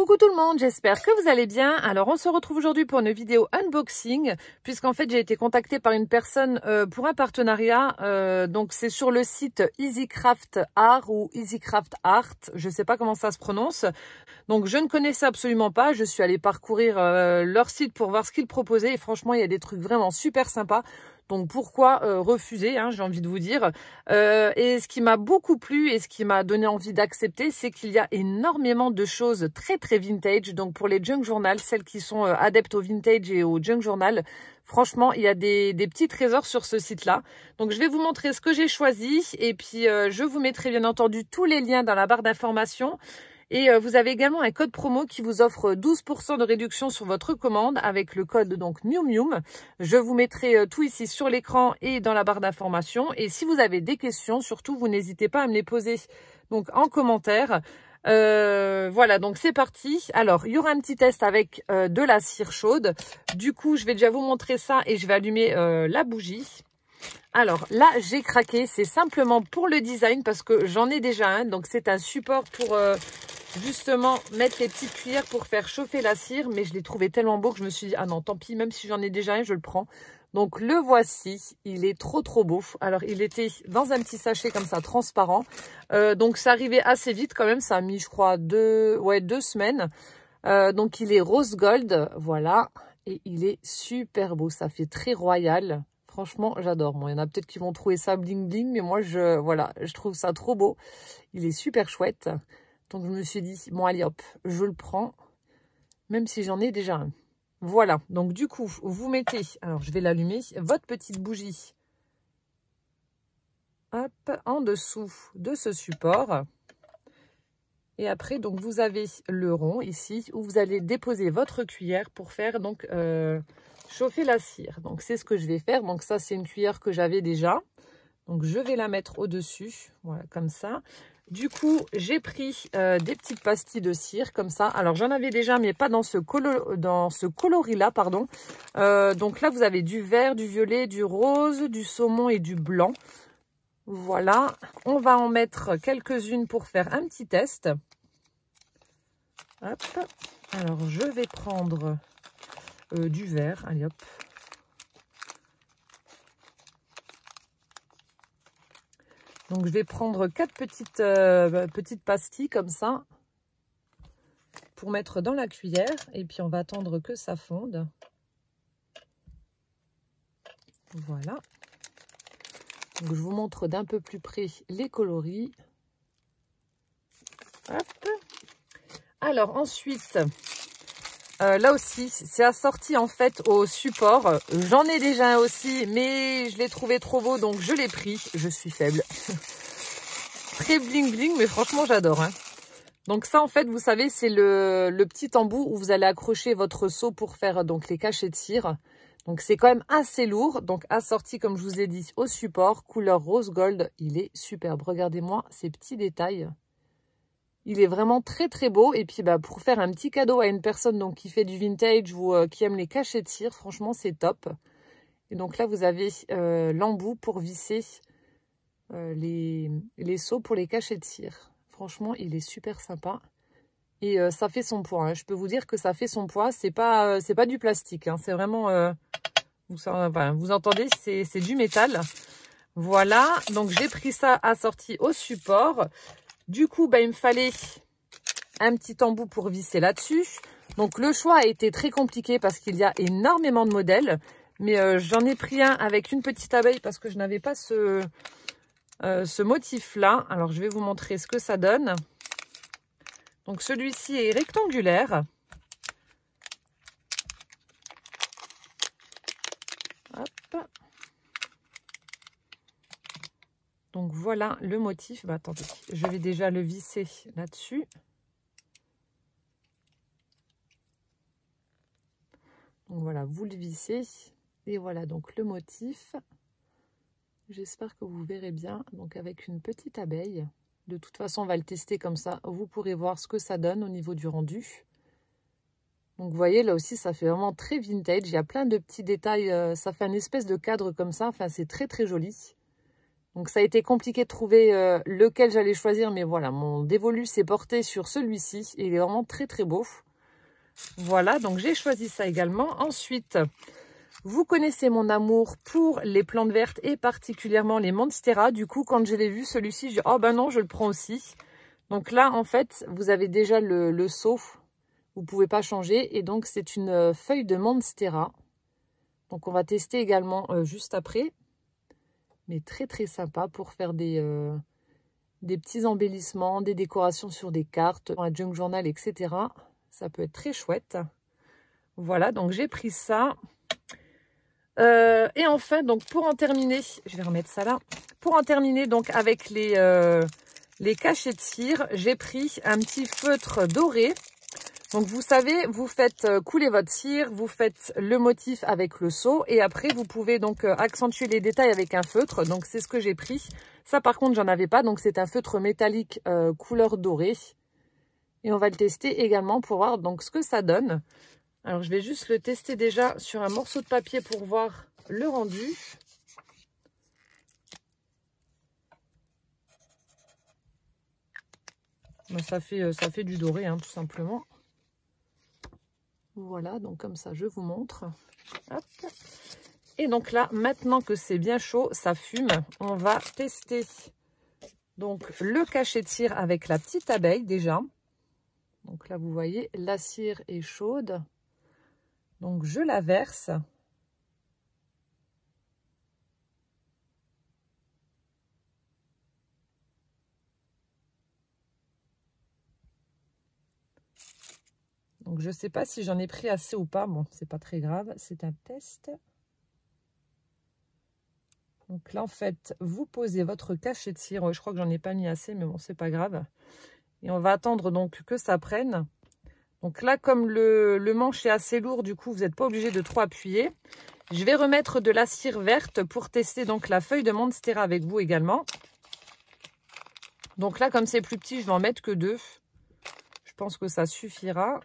Coucou tout le monde, j'espère que vous allez bien. Alors on se retrouve aujourd'hui pour une vidéo unboxing, puisqu'en fait j'ai été contactée par une personne pour un partenariat. Donc c'est sur le site EasyCraft Art ou EasyCraft Art, je ne sais pas comment ça se prononce. Donc je ne connaissais absolument pas, je suis allée parcourir leur site pour voir ce qu'ils proposaient et franchement il y a des trucs vraiment super sympas. Donc pourquoi refuser, hein, j'ai envie de vous dire. Et ce qui m'a beaucoup plu et ce qui m'a donné envie d'accepter, c'est qu'il y a énormément de choses très très vintage. Donc pour les junk journal, celles qui sont adeptes au vintage et au junk journal, franchement il y a des petits trésors sur ce site-là. Donc je vais vous montrer ce que j'ai choisi et puis je vous mettrai bien entendu tous les liens dans la barre d'informations. Et vous avez également un code promo qui vous offre 12% de réduction sur votre commande avec le code donc Mium. Je vous mettrai tout ici sur l'écran et dans la barre d'informations. Et si vous avez des questions, surtout, vous n'hésitez pas à me les poser donc en commentaire. Voilà, donc c'est parti. Alors, il y aura un petit test avec de la cire chaude. Du coup, je vais déjà vous montrer ça et je vais allumer la bougie. Alors là, j'ai craqué. C'est simplement pour le design parce que j'en ai déjà un. Donc, c'est un support pour... justement mettre les petites cuillères pour faire chauffer la cire, mais je l'ai trouvé tellement beau que je me suis dit ah non tant pis, même si j'en ai déjà un je le prends. Donc le voici, il est trop beau. Alors il était dans un petit sachet comme ça transparent, donc ça arrivait assez vite quand même, ça a mis je crois deux semaines. Donc il est rose gold, voilà, et il est super beau, ça fait très royal. Franchement, j'adore. Bon, il y en a peut-être qui vont trouver ça bling bling, mais moi je trouve ça trop beau. Il est super chouette. Donc, je me suis dit, bon, allez, hop, je le prends, même si j'en ai déjà un. Voilà. Donc, du coup, vous mettez, alors, je vais l'allumer, votre petite bougie, hop, en dessous de ce support. Et après, donc, vous avez le rond ici, où vous allez déposer votre cuillère pour faire, donc, chauffer la cire. Donc, c'est ce que je vais faire. Donc, ça, c'est une cuillère que j'avais déjà. Donc, je vais la mettre au-dessus, voilà, comme ça. Du coup, j'ai pris des petites pastilles de cire, comme ça. Alors, j'en avais déjà, mais pas dans ce coloris-là, pardon. Donc là, vous avez du vert, du violet, du rose, du saumon et du blanc. Voilà. On va en mettre quelques-unes pour faire un petit test. Hop. Alors, je vais prendre du vert. Allez, hop. Donc, je vais prendre 4 petites pastilles comme ça pour mettre dans la cuillère. Et puis, on va attendre que ça fonde. Voilà. Donc, je vous montre d'un peu plus près les coloris. Hop. Alors, ensuite, là aussi, c'est assorti en fait au support. J'en ai déjà un aussi, mais je l'ai trouvé trop beau, donc je l'ai pris. Je suis faible. Très bling bling, mais franchement, j'adore. Hein. Donc ça, en fait, vous savez, c'est le petit embout où vous allez accrocher votre seau pour faire donc les cachets de cire. Donc c'est quand même assez lourd. Donc assorti, comme je vous ai dit, au support, couleur rose gold. Il est superbe. Regardez-moi ces petits détails. Il est vraiment très beau. Et puis bah, pour faire un petit cadeau à une personne donc, qui fait du vintage ou qui aime les cachets de cire, franchement, c'est top. Et donc là, vous avez l'embout pour visser les seaux pour les cachets de cire. Franchement, il est super sympa. Et ça fait son poids. Hein. Je peux vous dire que ça fait son poids. C'est pas du plastique. Hein. C'est vraiment... vous entendez, c'est du métal. Voilà. Donc, j'ai pris ça assorti au support. Du coup, bah, il me fallait un petit embout pour visser là-dessus. Donc, le choix a été très compliqué parce qu'il y a énormément de modèles. Mais j'en ai pris un avec une petite abeille parce que je n'avais pas ce motif-là. Alors, je vais vous montrer ce que ça donne. Donc, celui-ci est rectangulaire. Hop. Donc, voilà le motif. Bah, attendez, je vais déjà le visser là-dessus. Donc, voilà, vous le vissez. Et voilà donc le motif. J'espère que vous verrez bien. Donc, avec une petite abeille. De toute façon, on va le tester comme ça. Vous pourrez voir ce que ça donne au niveau du rendu. Donc, vous voyez, là aussi, ça fait vraiment très vintage. Il y a plein de petits détails. Ça fait une espèce de cadre comme ça. Enfin, c'est très joli. Donc ça a été compliqué de trouver lequel j'allais choisir, mais voilà, mon dévolu s'est porté sur celui-ci. Il est vraiment très très beau. Voilà, donc j'ai choisi ça également. Ensuite, vous connaissez mon amour pour les plantes vertes et particulièrement les monstera. Du coup, quand je l'ai vu celui-ci, j'ai dit oh ben non, je le prends aussi. Donc là, en fait, vous avez déjà le seau. Vous ne pouvez pas changer. Et donc, c'est une feuille de monstera. Donc, on va tester également juste après. Mais très, très sympa pour faire des petits embellissements, des décorations sur des cartes, dans la junk journal, etc. Ça peut être très chouette. Voilà, donc j'ai pris ça. Et enfin, donc pour en terminer, je vais remettre ça là. Pour en terminer, donc avec les cachets de cire, j'ai pris un petit feutre doré. Donc vous savez, vous faites couler votre cire, vous faites le motif avec le seau et après vous pouvez donc accentuer les détails avec un feutre. Donc c'est ce que j'ai pris. Ça par contre j'en avais pas, donc c'est un feutre métallique couleur dorée. Et on va le tester également pour voir donc ce que ça donne. Alors je vais juste le tester déjà sur un morceau de papier pour voir le rendu. Ça fait du doré hein, tout simplement. Voilà, donc comme ça, je vous montre. Hop. Et donc là, maintenant que c'est bien chaud, ça fume, on va tester donc le cachet de cire avec la petite abeille déjà. Donc là, vous voyez, la cire est chaude. Donc je la verse. Donc je ne sais pas si j'en ai pris assez ou pas. Bon, c'est pas très grave, c'est un test. Donc là, en fait, vous posez votre cachet de cire. Je crois que j'en ai pas mis assez, mais bon, c'est pas grave. Et on va attendre donc que ça prenne. Donc là, comme le manche est assez lourd, du coup, vous n'êtes pas obligé de trop appuyer. Je vais remettre de la cire verte pour tester donc la feuille de monstera avec vous également. Donc là, comme c'est plus petit, je vais en mettre que 2. Je pense que ça suffira.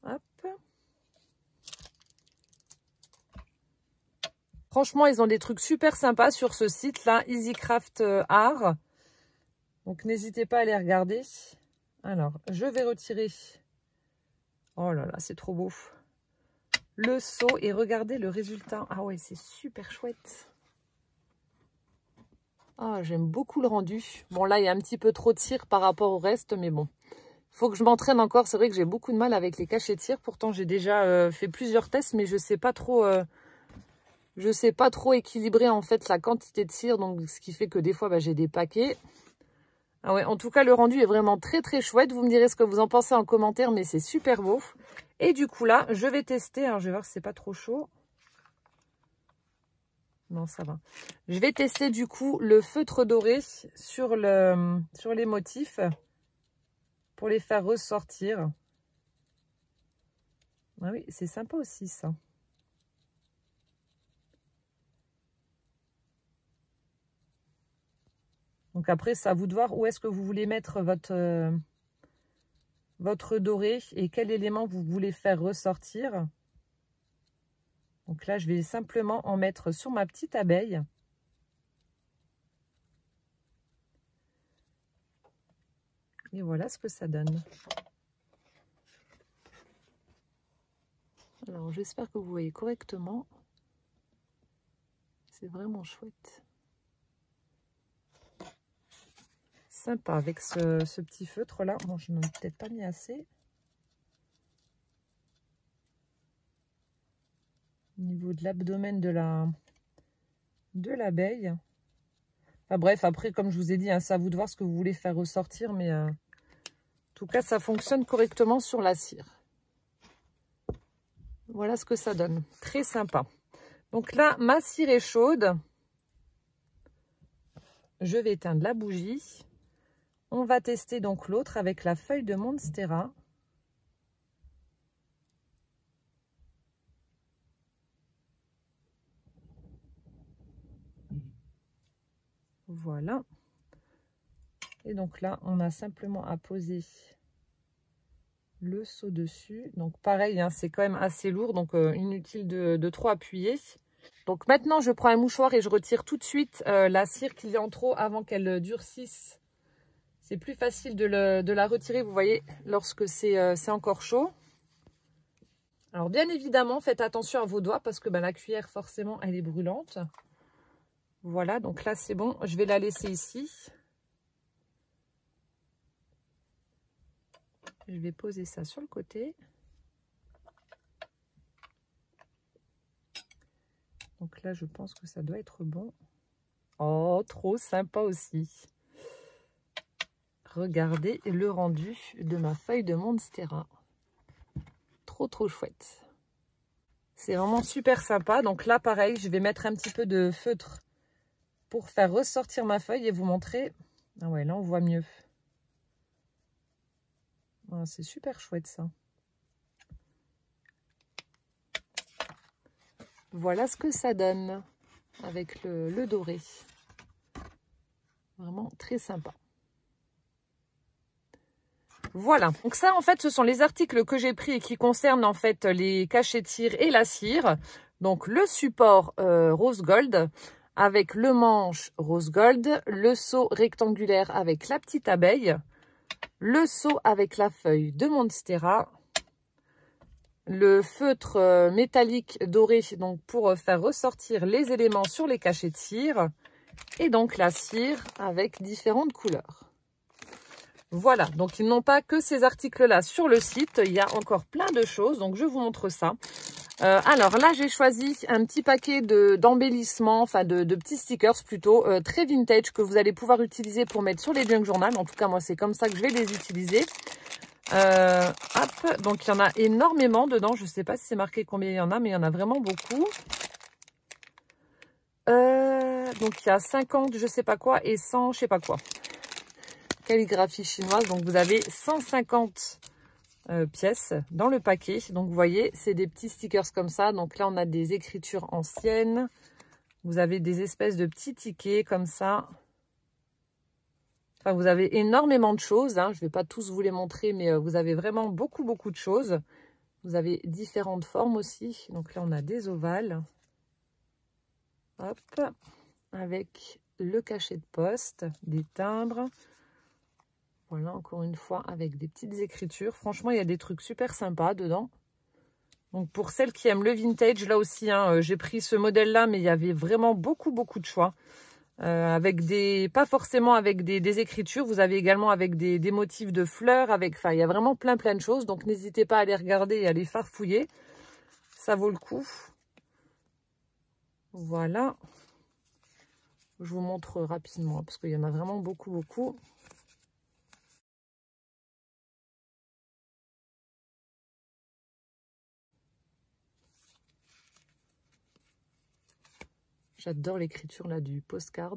Hop. Franchement, ils ont des trucs super sympas sur ce site-là, EasyCraft Art. Donc, n'hésitez pas à les regarder. Alors, je vais retirer... Oh là là, c'est trop beau. Le seau et regardez le résultat. Ah ouais, c'est super chouette. Ah, j'aime beaucoup le rendu. Bon, là, il y a un petit peu trop de cire par rapport au reste, mais bon. Il faut que je m'entraîne encore. C'est vrai que j'ai beaucoup de mal avec les cachets de cire. Pourtant, j'ai déjà fait plusieurs tests, mais je sais pas trop équilibrer en fait la quantité de cire. Donc, ce qui fait que des fois, j'ai des paquets. Ah ouais, en tout cas, le rendu est vraiment très très chouette. Vous me direz ce que vous en pensez en commentaire, mais c'est super beau. Et du coup, là, je vais tester. Alors, je vais voir si c'est pas trop chaud. Non, ça va. Je vais tester du coup le feutre doré sur les motifs pour les faire ressortir. Ah oui, c'est sympa aussi ça. Donc après, c'est à vous de voir où est-ce que vous voulez mettre votre doré et quel élément vous voulez faire ressortir. Donc là, je vais simplement en mettre sur ma petite abeille. Et voilà ce que ça donne. Alors, j'espère que vous voyez correctement. C'est vraiment chouette. Sympa avec ce petit feutre là. Bon, je n'en ai peut-être pas mis assez. Au niveau de l'abdomen de l'abeille. Enfin bref, après, comme je vous ai dit, hein, c'est à vous de voir ce que vous voulez faire ressortir. Mais en tout cas, ça fonctionne correctement sur la cire. Voilà ce que ça donne. Très sympa. Donc là, ma cire est chaude. Je vais éteindre la bougie. On va tester donc l'autre avec la feuille de monstera. Voilà. Et donc là, on a simplement à poser le seau dessus. Donc pareil, hein, c'est quand même assez lourd, donc inutile de trop appuyer. Donc maintenant, je prends un mouchoir et je retire tout de suite la cire qu'il y a en trop avant qu'elle durcisse. C'est plus facile de la retirer, vous voyez, lorsque c'est encore chaud. Alors bien évidemment, faites attention à vos doigts parce que la cuillère, forcément, elle est brûlante. Voilà, donc là, c'est bon. Je vais la laisser ici. Je vais poser ça sur le côté. Donc là, je pense que ça doit être bon. Oh, trop sympa aussi. Regardez le rendu de ma feuille de Monstera. Trop chouette. C'est vraiment super sympa. Donc là, pareil, je vais mettre un petit peu de feutre pour faire ressortir ma feuille et vous montrer. Ah ouais, là, on voit mieux. Ah, c'est super chouette, ça. Voilà ce que ça donne avec le doré. Vraiment très sympa. Voilà, donc ça en fait ce sont les articles que j'ai pris et qui concernent en fait les cachets-cire et la cire. Donc le support rose gold avec le manche rose gold, le seau rectangulaire avec la petite abeille, le seau avec la feuille de Monstera, le feutre métallique doré donc pour faire ressortir les éléments sur les cachets de cire et donc la cire avec différentes couleurs. Voilà, donc ils n'ont pas que ces articles-là sur le site, il y a encore plein de choses, donc je vous montre ça. Alors là, j'ai choisi un petit paquet d'embellissements, enfin de petits stickers plutôt, très vintage que vous allez pouvoir utiliser pour mettre sur les junk journal. En tout cas, moi, c'est comme ça que je vais les utiliser. Hop, donc il y en a énormément dedans, je ne sais pas si c'est marqué combien il y en a, mais il y en a vraiment beaucoup. Donc il y a 50, je sais pas quoi, et 100, je sais pas quoi. Calligraphie chinoise, donc vous avez 150 pièces dans le paquet. Donc vous voyez, c'est des petits stickers comme ça. Donc là, on a des écritures anciennes. Vous avez des espèces de petits tickets comme ça. Enfin, vous avez énormément de choses, hein. Je ne vais pas tous vous les montrer, mais vous avez vraiment beaucoup de choses. Vous avez différentes formes aussi. Donc là, on a des ovales. Hop, avec le cachet de poste, des timbres. Voilà, encore une fois, avec des petites écritures. Franchement, il y a des trucs super sympas dedans. Donc, pour celles qui aiment le vintage, là aussi, hein, j'ai pris ce modèle-là, mais il y avait vraiment beaucoup de choix. Avec pas forcément avec des écritures, vous avez également avec des motifs de fleurs, enfin, il y a vraiment plein de choses. Donc, n'hésitez pas à les regarder et à les farfouiller. Ça vaut le coup. Voilà. Je vous montre rapidement, parce qu'il y en a vraiment beaucoup. J'adore l'écriture là du postcard.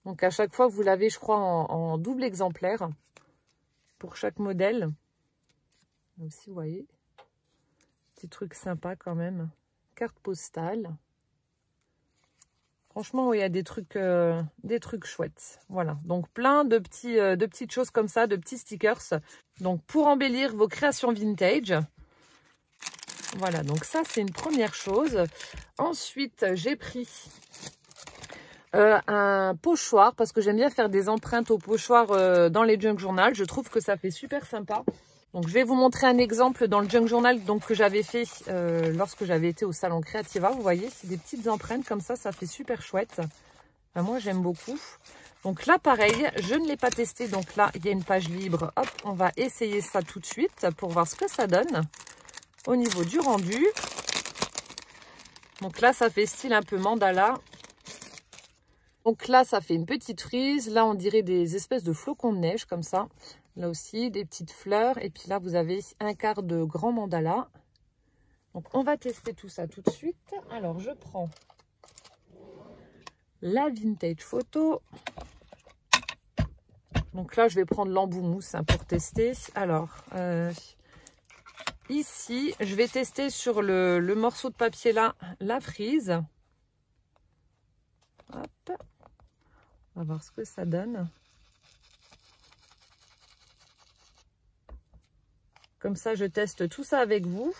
Donc à chaque fois, vous l'avez, je crois, en double exemplaire pour chaque modèle. Aussi, vous voyez, petit truc sympa quand même. Carte postale. Franchement, il y a des trucs chouettes. Voilà, donc plein de petites choses comme ça, de petits stickers. Donc pour embellir vos créations vintage. Voilà, donc ça, c'est une première chose. Ensuite, j'ai pris un pochoir parce que j'aime bien faire des empreintes au pochoir dans les junk journal. Je trouve que ça fait super sympa. Donc, je vais vous montrer un exemple dans le junk journal donc, que j'avais fait lorsque j'avais été au salon Creativa. Vous voyez, c'est des petites empreintes comme ça fait super chouette. Enfin, moi, j'aime beaucoup. Donc là, pareil, je ne l'ai pas testé. Donc là, il y a une page libre. Hop, on va essayer ça tout de suite pour voir ce que ça donne. Au niveau du rendu, donc là, ça fait style un peu mandala. Donc là, ça fait une petite frise. Là, on dirait des espèces de flocons de neige comme ça. Là aussi, des petites fleurs. Et puis là, vous avez un quart de grand mandala. Donc, on va tester tout ça tout de suite. Alors, je prends la vintage photo. Donc là, je vais prendre l'embout mousse hein, pour tester. Alors, ici, je vais tester sur le morceau de papier là, la frise. Hop. On va voir ce que ça donne. Comme ça, je teste tout ça avec vous.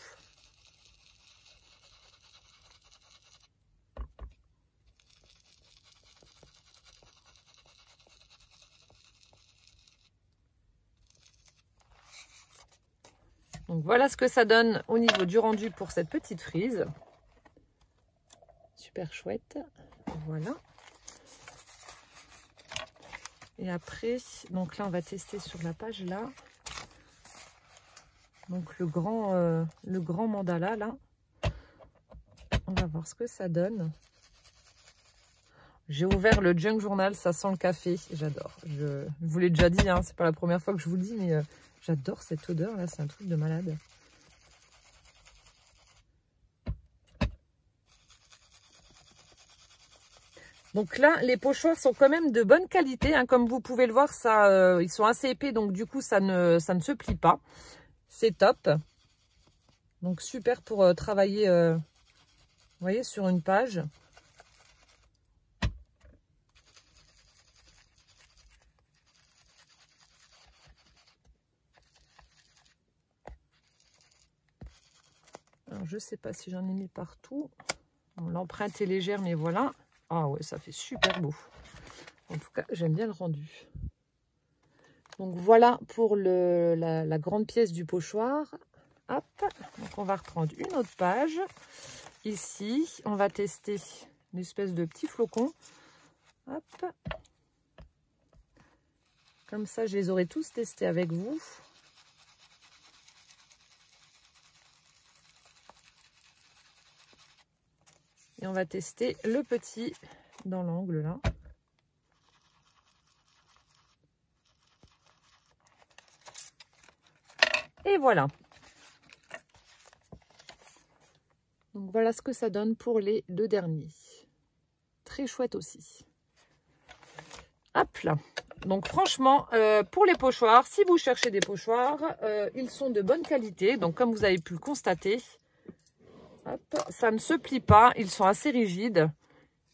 Donc voilà ce que ça donne au niveau du rendu pour cette petite frise. Super chouette. Voilà. Et après, donc là on va tester sur la page là. Donc le grand mandala là. On va voir ce que ça donne. J'ai ouvert le Junk Journal, ça sent le café. J'adore. Je vous l'ai déjà dit, hein, c'est pas la première fois que je vous le dis, mais j'adore cette odeur là, c'est un truc de malade. Donc là, les pochoirs sont quand même de bonne qualité, hein. Comme vous pouvez le voir, ça, ils sont assez épais, donc du coup, ça ne se plie pas. C'est top. Donc super pour travailler, vous voyez, sur une page. Alors, je ne sais pas si j'en ai mis partout. Bon, l'empreinte est légère, mais voilà. Ah ouais, ça fait super beau. En tout cas, j'aime bien le rendu. Donc voilà pour la grande pièce du pochoir. Hop, donc on va reprendre une autre page. Ici, on va tester une espèce de petit flocon. Hop. Comme ça, je les aurai tous testés avec vous. Et on va tester le petit dans l'angle là. Et voilà. Donc voilà ce que ça donne pour les deux derniers. Très chouette aussi. Hop là. Donc franchement, pour les pochoirs, si vous cherchez des pochoirs, ils sont de bonne qualité. Donc comme vous avez pu le constater, hop, ça ne se plie pas. Ils sont assez rigides.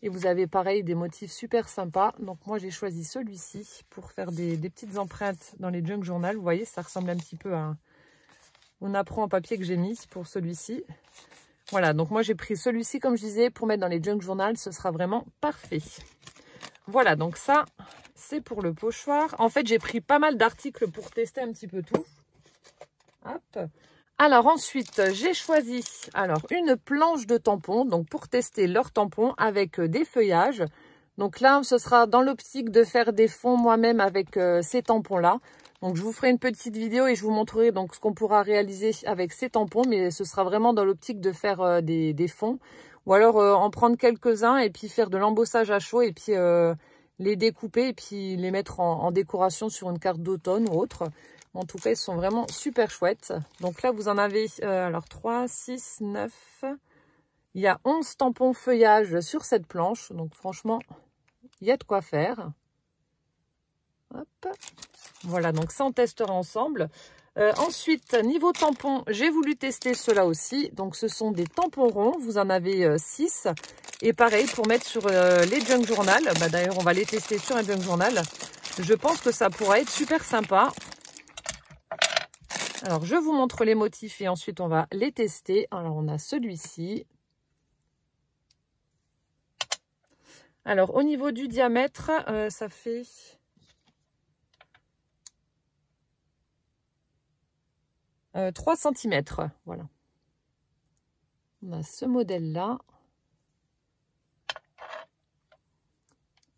Et vous avez pareil des motifs super sympas. Donc moi j'ai choisi celui-ci pour faire des petites empreintes dans les Junk Journal. Vous voyez, ça ressemble un petit peu à mon apron en papier que j'ai mis pour celui-ci. Voilà, donc moi j'ai pris celui-ci comme je disais pour mettre dans les Junk Journal. Ce sera vraiment parfait. Voilà, donc ça c'est pour le pochoir. En fait j'ai pris pas mal d'articles pour tester un petit peu tout. Hop. Alors ensuite, j'ai choisi une planche de tampons, donc pour tester leurs tampons avec des feuillages. Donc là, ce sera dans l'optique de faire des fonds moi-même avec ces tampons-là. Donc je vous ferai une petite vidéo et je vous montrerai donc ce qu'on pourra réaliser avec ces tampons, mais ce sera vraiment dans l'optique de faire des fonds. Ou alors en prendre quelques-uns et puis faire de l'embossage à chaud et puis les découper et puis les mettre en décoration sur une carte d'automne ou autre. En tout cas, ils sont vraiment super chouettes. Donc là, vous en avez 3, 6, 9. Il y a 11 tampons feuillage sur cette planche. Donc franchement, il y a de quoi faire. Hop. Voilà, donc ça, on testera ensemble. Ensuite, niveau tampons, j'ai voulu tester ceux-là aussi. Donc ce sont des tampons ronds. Vous en avez 6. Et pareil, pour mettre sur les Junk Journal. Bah, d'ailleurs, on va les tester sur un Junk Journal. Je pense que ça pourrait être super sympa. Alors, je vous montre les motifs et ensuite, on va les tester. Alors, on a celui-ci. Alors, au niveau du diamètre, ça fait... « 3 cm. Voilà. On a ce modèle-là.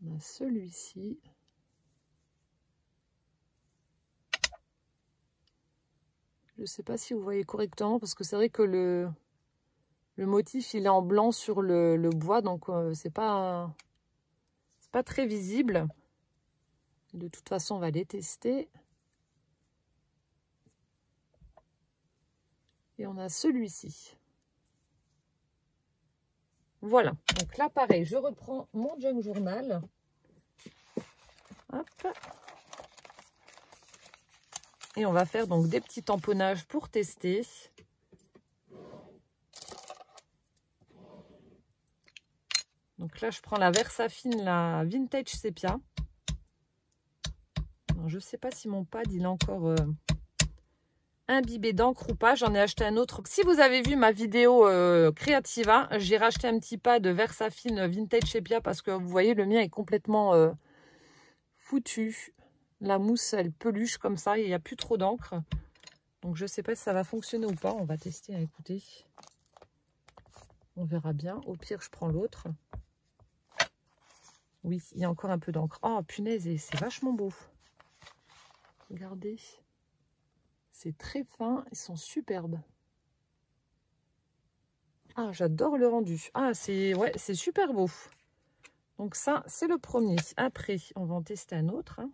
On a celui-ci. Je ne sais pas si vous voyez correctement parce que c'est vrai que le motif il est en blanc sur le bois, donc c'est pas très visible. De toute façon, on va les tester. Et on a celui-ci. Voilà. Donc là, pareil, je reprends mon Junk Journal. Hop. Et on va faire donc des petits tamponnages pour tester. Donc là, je prends la Versafine, la Vintage Sepia. Alors, je ne sais pas si mon pad il est encore imbibé d'encre ou pas. J'en ai acheté un autre. Si vous avez vu ma vidéo Creativa, j'ai racheté un petit pad Versafine Vintage Sepia parce que vous voyez, le mien est complètement foutu. La mousse, elle peluche comme ça. Il n'y a plus trop d'encre. Donc, je ne sais pas si ça va fonctionner ou pas. On va tester, écoutez. On verra bien. Au pire, je prends l'autre. Oui, il y a encore un peu d'encre. Oh, punaise, et c'est vachement beau. Regardez. C'est très fin. Ils sont superbes. Ah, j'adore le rendu. Ah, c'est ouais, c'est super beau. Donc ça, c'est le premier. Après, on va en tester un autre. Hein.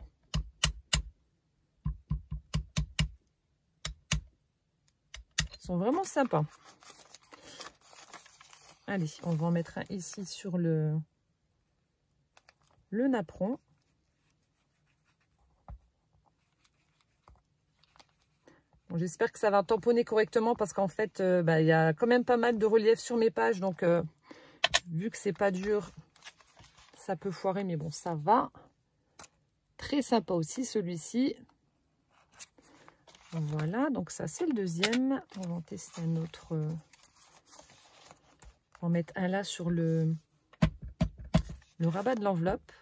Ils sont vraiment sympas. Allez, on va en mettre un ici sur le napperon. Bon, j'espère que ça va tamponner correctement parce qu'en fait, il y a quand même pas mal de relief sur mes pages. Donc, vu que c'est pas dur, ça peut foirer. Mais bon, ça va. Très sympa aussi, celui-ci. Voilà, donc ça, c'est le deuxième. On va en tester un autre. On va en mettre un là sur le rabat de l'enveloppe.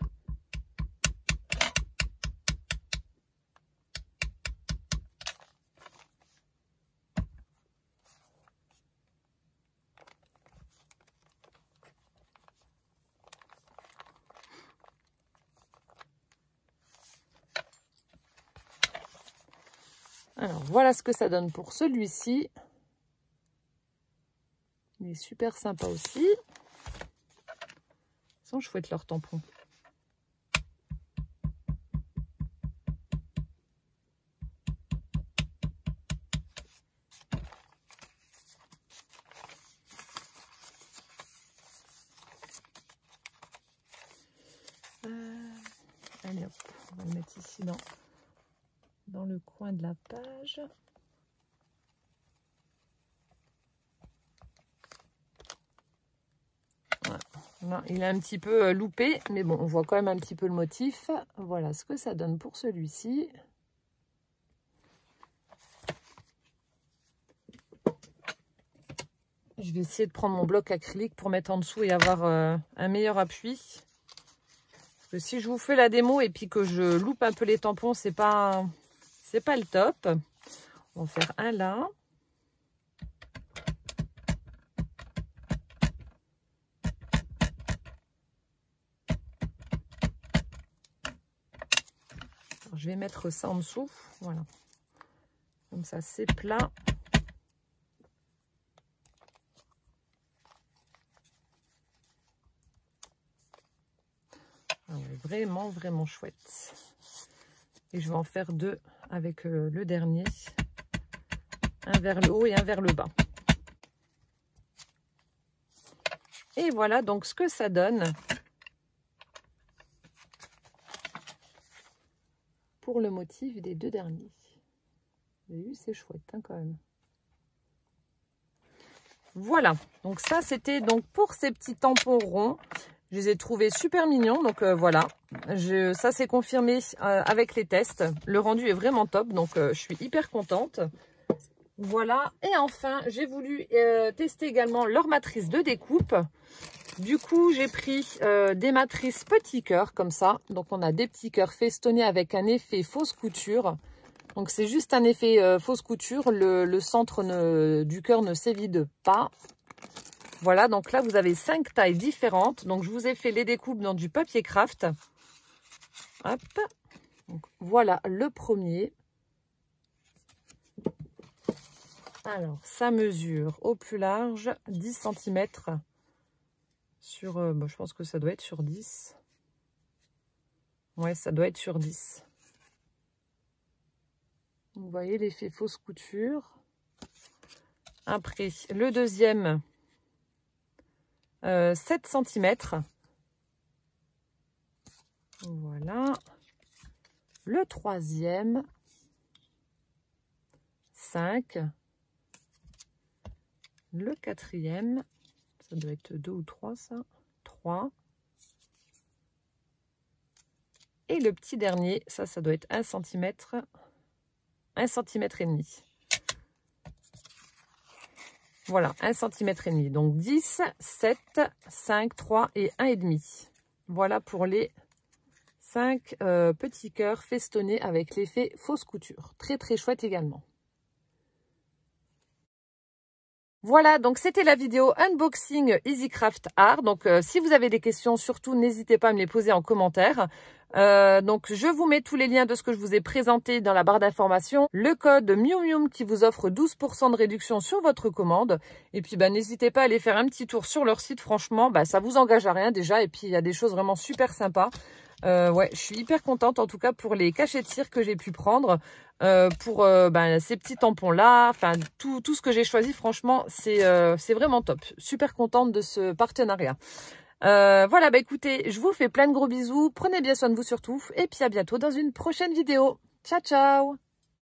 Alors, voilà ce que ça donne pour celui-ci. Il est super sympa aussi. Ils sont chouettes leurs tampons. Allez hop, on va le mettre ici dans le coin de la page. Voilà. Non, il est un petit peu loupé, mais bon, on voit quand même un petit peu le motif. Voilà ce que ça donne pour celui-ci. Je vais essayer de prendre mon bloc acrylique pour mettre en dessous et avoir un meilleur appui. Parce que si je vous fais la démo et puis que je loupe un peu les tampons, c'est pas le top. On va faire un là. Alors, je vais mettre ça en dessous. Voilà. Comme ça, c'est plat. Ah ouais, vraiment, vraiment chouette. Et je vais en faire deux avec le dernier. Un vers le haut et un vers le bas. Et voilà donc ce que ça donne pour le motif des deux derniers. Vous avez vu, c'est chouette hein, quand même. Voilà, donc ça c'était donc pour ces petits tampons ronds. Je les ai trouvés super mignons, donc voilà. Ça c'est confirmé avec les tests. Le rendu est vraiment top, donc je suis hyper contente. Voilà, et enfin j'ai voulu tester également leur matrice de découpe. Du coup j'ai pris des matrices petits cœurs comme ça. Donc on a des petits cœurs festonnés avec un effet fausse couture. Donc c'est juste un effet fausse couture, le centre du cœur ne s'évide pas. Voilà, donc là vous avez 5 tailles différentes. Donc je vous ai fait les découpes dans du papier craft. Hop. Donc, voilà le premier. Alors ça mesure au plus large 10 cm sur, je pense que ça doit être sur 10. Ouais, ça doit être sur 10. Vous voyez l'effet fausse couture. Après, le deuxième, 7 cm. Voilà. Le troisième, 5. Le quatrième, ça doit être 2 ou 3 ça. 3. Et le petit dernier, ça doit être 1 cm, 1 cm et demi. Voilà, 1 cm et demi. Donc 10, 7, 5, 3 et 1,5. Voilà pour les 5 petits cœurs festonnés avec l'effet fausse couture. Très très chouette également. Voilà, donc c'était la vidéo unboxing EasyCraft Art. Donc si vous avez des questions, surtout n'hésitez pas à me les poser en commentaire. Donc je vous mets tous les liens de ce que je vous ai présenté dans la barre d'information. Le code MiuMium qui vous offre 12% de réduction sur votre commande. Et puis n'hésitez pas à aller faire un petit tour sur leur site. Franchement, ça vous engage à rien déjà. Et puis il y a des choses vraiment super sympas. Ouais, je suis hyper contente en tout cas pour les cachets de cire que j'ai pu prendre, pour ces petits tampons là, enfin tout ce que j'ai choisi, franchement c'est vraiment top. Super contente de ce partenariat. Voilà, écoutez, je vous fais plein de gros bisous, prenez bien soin de vous surtout, et puis à bientôt dans une prochaine vidéo. Ciao ciao.